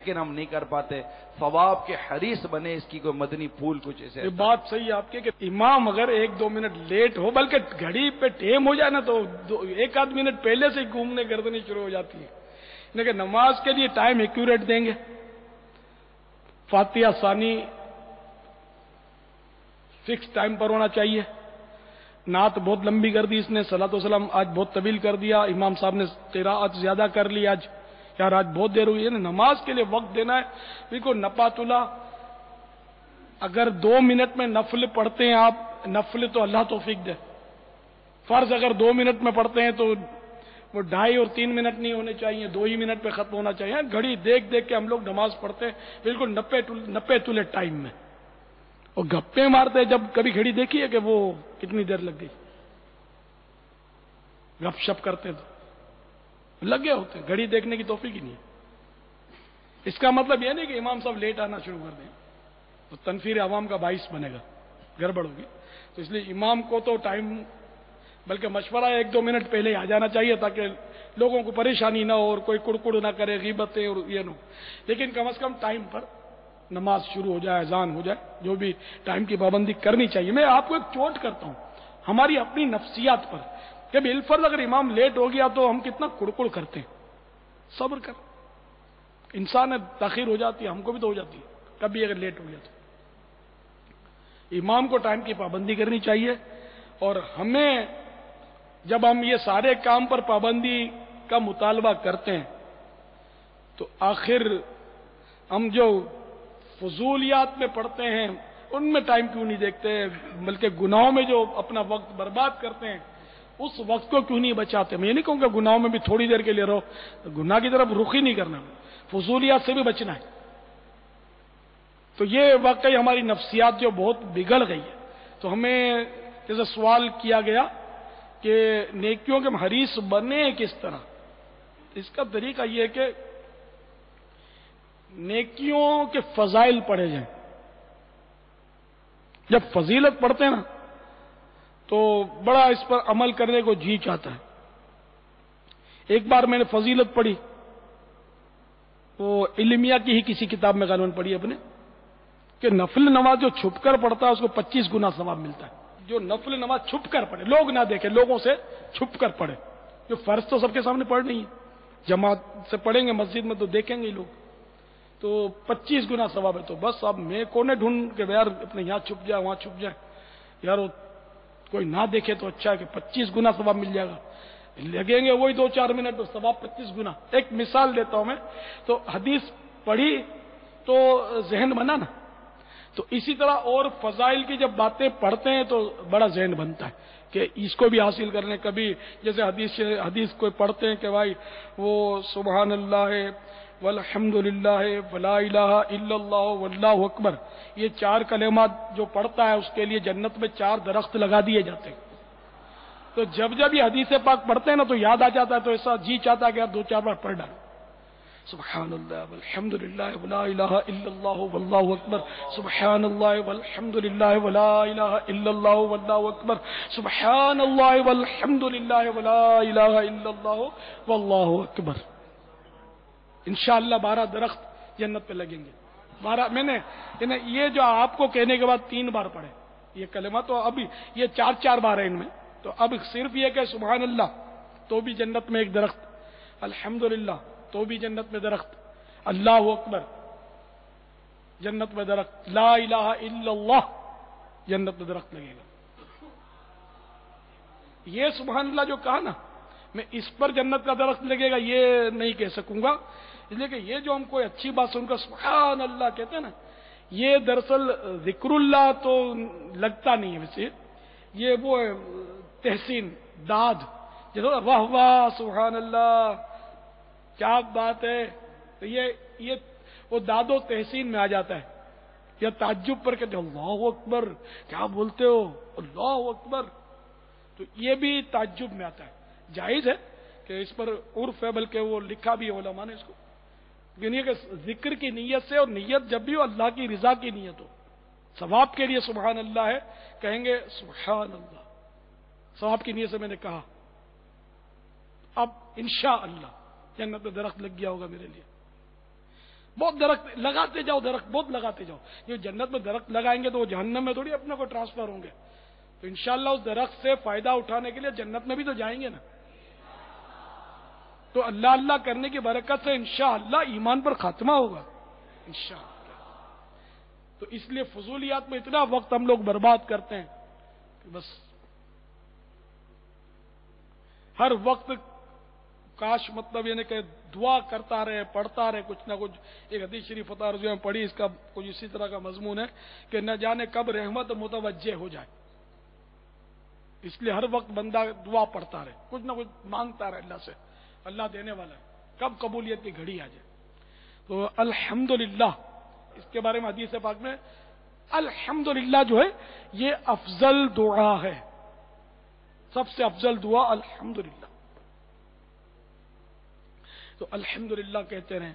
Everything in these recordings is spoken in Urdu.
لیکن ہم نہیں کر پاتے. ثواب کے حریص بنے, اس کی کوئی مدنی پھول کچھ ایسے. یہ بات صحیح ہے آپ کی کہ امام اگر 1-2 منٹ لیٹ ہو, بلکہ گھڑی پہ ٹائم ہو جائے نا, تو 1-8 منٹ پہلے سے گھومنے گردنی شروع ہو جاتی ہے. لیکن نماز کے لیے ٹائم ایکوریٹ دیں گے. فاتحہ ثانی فکس ٹائم پر ہونا چاہیے. نعت بہت لمبی کر دی اس نے, صلاۃ وسلام آج بہت طویل کر دیا, امام صاحب نے قراءت زیادہ کر لی آج, یار آج بہت دیر ہوئی ہے. نماز کے لیے وقت دینا ہے. بالکل نپاتلا, اگر 2 منٹ میں نفل پڑھتے ہیں آپ, نفل تو اللہ توفیق دے, فرض اگر 2 منٹ میں پڑھتے ہیں تو وہ 2.5 اور 3 منٹ نہیں ہونے چاہیے, 2 ہی منٹ پہ ختم ہونا چاہیے. گھڑی دیکھ دیکھ کے ہم لوگ نماز پڑھتے ہیں بالکل نپے تلے ٹائم میں, اور گپے مارتے ہیں. جب کبھی گھڑی دیکھی ہے کہ وہ کتنی دیر لگ گئی, گپ شپ کرتے تو لگے ہوتے, گھڑی دیکھنے کی توفیق ہی نہیں ہے. اس کا مطلب یہ نہیں کہ امام صاحب لیٹ آنا شروع کر دیں تو تنفیر عوام کا باعث بنے گا, گڑبڑ ہوگی. تو اس لیے امام کو تو ٹائم, بلکہ مشورہ 1-2 منٹ پہلے آ جانا چاہیے تاکہ لوگوں کو پریشانی نہ ہو اور کوئی کڑکڑ نہ کرے, غیبتیں اور یہ نہ ہو. لیکن کم از کم ٹائم پر نماز شروع ہو جائے, اذان ہو جائے, جو بھی ٹائم کی پابندی کرنی چاہیے. میں آپ کو ایک چوٹ کرتا ہوں ہماری اپنی نفسیات پر, کہ بالفرض اگر امام لیٹ ہو گیا تو ہم کتنا کڑکڑ کرتے ہیں. صبر کر, انسان ہے, تاخیر ہو جاتی ہے, ہم کو بھی تو ہو جاتی ہے کبھی اگر لیٹ ہو گیا تو. امام کو ٹائم کی پابندی کرنی چاہیے. اور ہمیں جب ہم یہ سارے کام پر پابندی کا مطالبہ کرتے ہیں تو آخر ہم جو فضولیات میں پڑھتے ہیں ان میں ٹائم کیوں نہیں دیکھتے, بلکہ گناہوں میں جو اپنا وقت برباد کرتے ہیں اس وقت کو کیوں نہیں بچاتے. میں یہ نہیں کہوں کہ گناہوں میں بھی تھوڑی دیر کے لیے رہو, گناہ کی طرف رخ ہی نہیں کرنا, فضولیات سے بھی بچنا ہے. تو یہ واقعی ہماری نفسیات جو بہت بگڑ گئی ہے. تو ہمیں جیسے سوال کیا گیا کہ نیکیوں کے حریص بنے کس طرح, اس کا طریقہ یہ ہے کہ نیکیوں کے فضائل پڑھے جائیں. جب فضیلت پڑھتے ہیں نا تو بڑا اس پر عمل کرنے کو جی چاہتا ہے. ایک بار میں نے فضیلت پڑھی, وہ علمیہ کی ہی کسی کتاب میں غالباً پڑھی اپنے, کہ نفل نماز جو چھپ کر پڑھتا ہے اس کو 25 گنا ثواب ملتا ہے. جو نفل نماز چھپ کر پڑھے, لوگ نہ دیکھے, لوگوں سے چھپ کر پڑھے. جو فرض تو سب کے سامنے پڑھنی ہے, جماعت سے پڑھیں گے مسجد میں تو دیکھیں گے لوگ, تو 25 گنا ثواب ہے. تو بس اب میں کونے ڈھونڈ کے یار اپنے یہاں چھپ جائے, وہاں چھپ جائے, یار کوئی نہ دیکھے تو اچھا ہے کہ 25 گنا ثواب مل جائے گا. لگیں گے وہی 2-4 منٹ, تو ثواب 25 گنا. ایک مثال دیتا ہوں میں, تو حدیث پڑھی تو ذہن بنا نا, تو اسی طرح اور فضائل کی جب باتیں پڑھتے ہیں تو بڑا ذہن بنتا ہے کہ اس کو بھی حاصل کرنے. کبھی جیسے حدیث کو پڑھتے ہیں کہ بھائی وہ سبحان اللہ والحمد للہ ولا الہ الا اللہ واللہ اکبر, یہ 4 کلمات جو پڑھتا ہے اس کے لیے جنت میں 4 درخت لگا دیے جاتے ہیں. تو جب یہ حدیث پاک پڑھتے ہیں نا تو یاد آ جاتا ہے, تو ایسا جی چاہتا ہے کہ یار 2-4 بار پڑھ ڈالو. سبحان اللہ والحمد للہ ولا الہ الا اللہ واللہ اکبر, سبحان اللہ والحمد للہ ولا الہ الا اللہ واللہ اکبر, سبحان اللہ والحمد للہ ولا الہ الا اللہ واللہ اکبر. انشاءاللہ 12 درخت جنت پہ لگیں گے. 12 میں نے یہ جو آپ کو کہنے کے بعد 3 بار پڑھے یہ کلمہ, تو ابھی یہ 4 بار ہے ان میں. تو اب صرف یہ کہ سبحان اللہ تو بھی جنت میں 1 درخت, الحمدللہ تو بھی جنت میں درخت, اللہ اکبر جنت میں درخت, لا الہ الا اللہ جنت میں درخت لگے گا. یہ سبحان اللہ جو کہا نا, میں اس پر جنت کا درخت لگے گا یہ نہیں کہہ سکوں گا, اس لیے کہ یہ جو ہم کوئی اچھی بات سن کر سبحان اللہ کہتے ہیں نا, یہ دراصل ذکر اللہ تو لگتا نہیں ہے. ویسے یہ وہ تحسین, داد, جیسے واہ واہ سبحان اللہ کیا بات ہے, تو یہ وہ داد و تحسین میں آ جاتا ہے. یا تعجب پر کہتے اللہ اکبر, کیا بولتے ہو اللہ اکبر, تو یہ بھی تعجب میں آتا ہے. جائز ہے کہ اس پر عرف ہے, بلکہ وہ لکھا بھی ہے علماء نے اس کو, یعنی کہ ذکر کی نیت سے, اور نیت جب بھی ہو اللہ کی رضا کی نیت ہو. ثواب کے لیے سبحان اللہ ہے, کہیں گے سبحان اللہ, ثواب کی نیت سے میں نے کہا. اب انشاءاللہ جنت میں درخت لگ گیا ہوگا میرے لیے. بہت درخت لگاتے جاؤ، درخت بہت لگاتے جاؤ. یہ جنت میں درخت لگائیں گے تو وہ جہنم میں تھوڑی اپنے کو ٹرانسفر ہوں گے. تو انشاءاللہ اس درخت سے فائدہ اٹھانے کے لیے جنت میں بھی تو جائیں گے نا. تو اللہ اللہ کرنے کی برکت سے انشاءاللہ ایمان پر خاتمہ ہوگا انشاءاللہ. تو اس لیے فضولیات میں اتنا وقت ہم لوگ برباد کرتے ہیں کہ بس ہر وقت کاش مطلب یعنی کہ دعا کرتا رہے، پڑھتا رہے کچھ نہ کچھ. ایک حدیث شریف فتح رضویہ میں پڑھی، اس کا کچھ اسی طرح کا مضمون ہے کہ نہ جانے کب رحمت متوجہ ہو جائے. اس لیے ہر وقت بندہ دعا پڑھتا رہے، کچھ نہ کچھ مانگتا رہے اللہ سے. اللہ دینے والا ہے، کب قبولیت کی گھڑی آ جائے. تو الحمدللہ اس کے بارے میں حدیث پاک میں الحمدللہ جو ہے یہ افضل دعا ہے، سب سے افضل دعا الحمدللہ. تو الحمدللہ کہتے رہیں،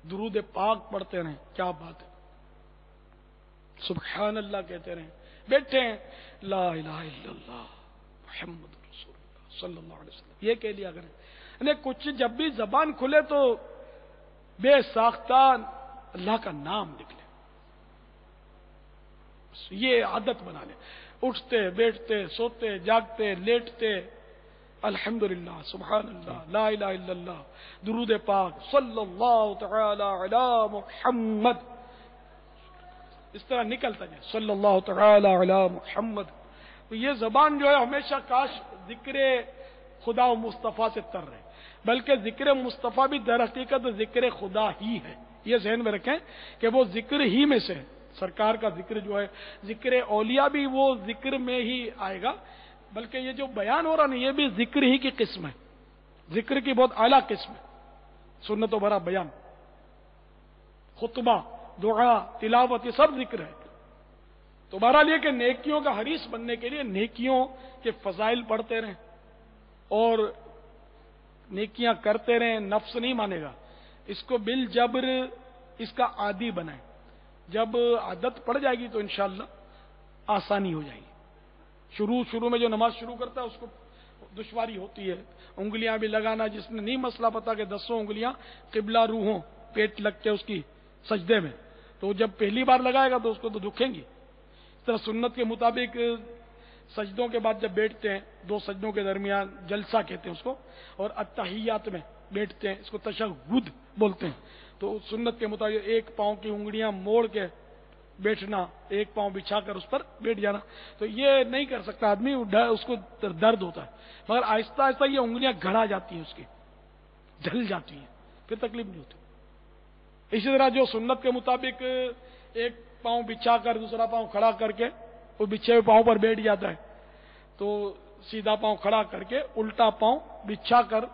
درود پاک پڑھتے رہیں. کیا بات ہے، سبحان اللہ کہتے رہیں. بیٹھے ہیں لا الہ الا اللہ محمد رسول اللہ صلی اللہ علیہ وسلم یہ کہہ لیا کریں. یعنی کچھ جب بھی زبان کھلے تو بے ساختہ اللہ کا نام نکلے، یہ عادت بنا لیں. اٹھتے بیٹھتے سوتے جاگتے لیٹتے الحمدللہ سبحان اللہ لا الہ الا اللہ درود پاک صلی اللہ تعالی علی محمد، اس طرح نکلتا جائے صلی اللہ تعالی علی محمد. تو یہ زبان جو ہے ہمیشہ کاش ذکر خدا و مصطفیٰ سے تر رہے، بلکہ ذکر مصطفیٰ بھی در حقیقت ذکر خدا ہی ہے. یہ ذہن میں رکھیں کہ وہ ذکر ہی میں سے سرکار کا ذکر جو ہے، ذکر اولیاء بھی وہ ذکر میں ہی آئے گا. بلکہ یہ جو بیان ہو رہا نا یہ بھی ذکر ہی کی قسم ہے، ذکر کی بہت اعلیٰ قسم ہے. سنت و بھرا بیان، خطبہ، دعا، تلاوت، یہ سب ذکر ہے. تو بہرحال یہ کہ نیکیوں کا حریص بننے کے لیے نیکیوں کے فضائل پڑھتے رہیں اور نیکیاں کرتے رہیں. نفس نہیں مانے گا اس کو، بالجبر اس کا عادی بنائیں. جب عادت پڑ جائے گی تو انشاءاللہ آسانی ہو جائے گی. شروع میں جو نماز شروع کرتا ہے اس کو دشواری ہوتی ہے. انگلیاں بھی لگانا، جس نے نہیں مسئلہ پتا کہ 10 انگلیاں قبلہ روح ہوں پیٹ لگ کے اس کی سجدے میں، تو جب پہلی بار لگائے گا تو اس کو تو دکھیں گی. اس طرح سنت کے مطابق سجدوں کے بعد جب بیٹھتے ہیں، 2 سجدوں کے درمیان جلسہ کہتے ہیں اس کو، اور اتحیات میں بیٹھتے ہیں، اس کو تشہد بولتے ہیں. تو سنت کے مطابق ایک پاؤں کی انگلیاں موڑ کے بیٹھنا، ایک پاؤں بچھا کر اس پر بیٹھ جانا. تو یہ نہیں کر سکتا آدمی، اس کو درد ہوتا ہے. مگر آہستہ آہستہ یہ انگلیاں گھڑا جاتی ہیں، اس کی ڈھل جاتی ہیں، پھر تکلیف نہیں ہوتی. اسی طرح جو سنت کے مطابق ایک پاؤں بچھا کر دوسرا پاؤں کھڑا کر کے وہ بچھے ہوئے پاؤں پر بیٹھ جاتا ہے، تو سیدھا پاؤں کھڑا کر کے الٹا پاؤں بچھا کر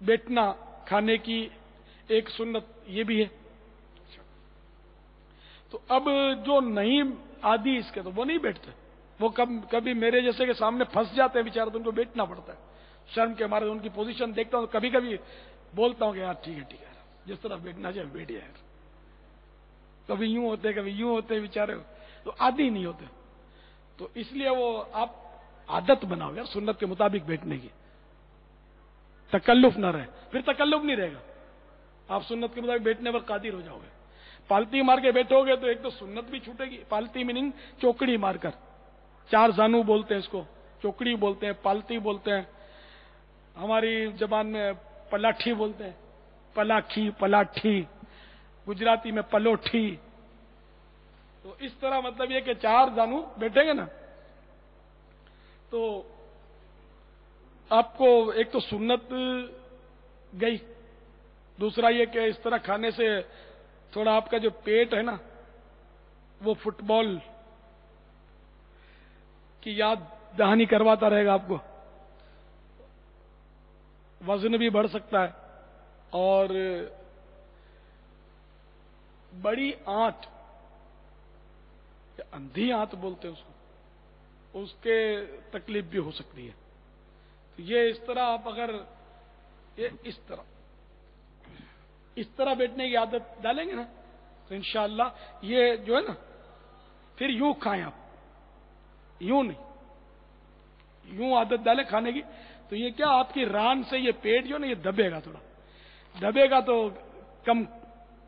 بیٹھنا کھانے کی ایک سنت یہ بھی ہے. تو اب جو نہیں عادی اس کے تو وہ نہیں بیٹھتے، وہ کبھی میرے جیسے کے سامنے پھنس جاتے ہیں بیچارے، تو ان کو بیٹھنا پڑتا ہے. شرم کے مارے ان کی پوزیشن دیکھتا ہوں، کبھی کبھی بولتا ہوں کہ یار ٹھیک ہے جس طرح بیٹھنا چاہیے بیٹھ جائے. کبھی یوں ہوتے کبھی یوں ہوتے بیچارے، تو عادی نہیں ہوتے. تو اس لیے وہ آپ عادت بناؤ یار سنت کے مطابق بیٹھنے کی، تکلف نہ رہے، پھر تکلف نہیں رہے گا. آپ سنت کے مطابق بیٹھنے پر قادر ہو جاؤ گے. پالتی مار کے بیٹھو گے تو ایک تو سنت بھی چھوٹے گی. پالتی میننگ چوکڑی مار کر، 4 زانو بولتے ہیں اس کو، چوکڑی بولتے ہیں، پالتی بولتے ہیں. ہماری زبان میں پلاٹھی بولتے ہیں، پلاکھی، پلاٹھی، گجراتی میں پلوٹھی. تو اس طرح مطلب یہ کہ 4 زانو بیٹھیں گے نا تو آپ کو ایک تو سنت گئی، دوسرا یہ کہ اس طرح کھانے سے تھوڑا آپ کا جو پیٹ ہے نا وہ فٹ بال کی یاد دہانی کرواتا رہے گا آپ کو. وزن بھی بڑھ سکتا ہے، اور بڑی آنت، اندھی آنت بولتے ہیں اس کو، اس کے تکلیف بھی ہو سکتی ہے. تو یہ اس طرح آپ اگر یہ اس طرح بیٹھنے کی عادت ڈالیں گے نا تو انشاءاللہ یہ جو ہے نا پھر یوں کھائیں آپ، یوں نہیں، یوں عادت ڈالیں کھانے کی. تو یہ کیا آپ کی ران سے یہ پیٹ جو ہے نا یہ دبے گا، تھوڑا دبے گا تو کم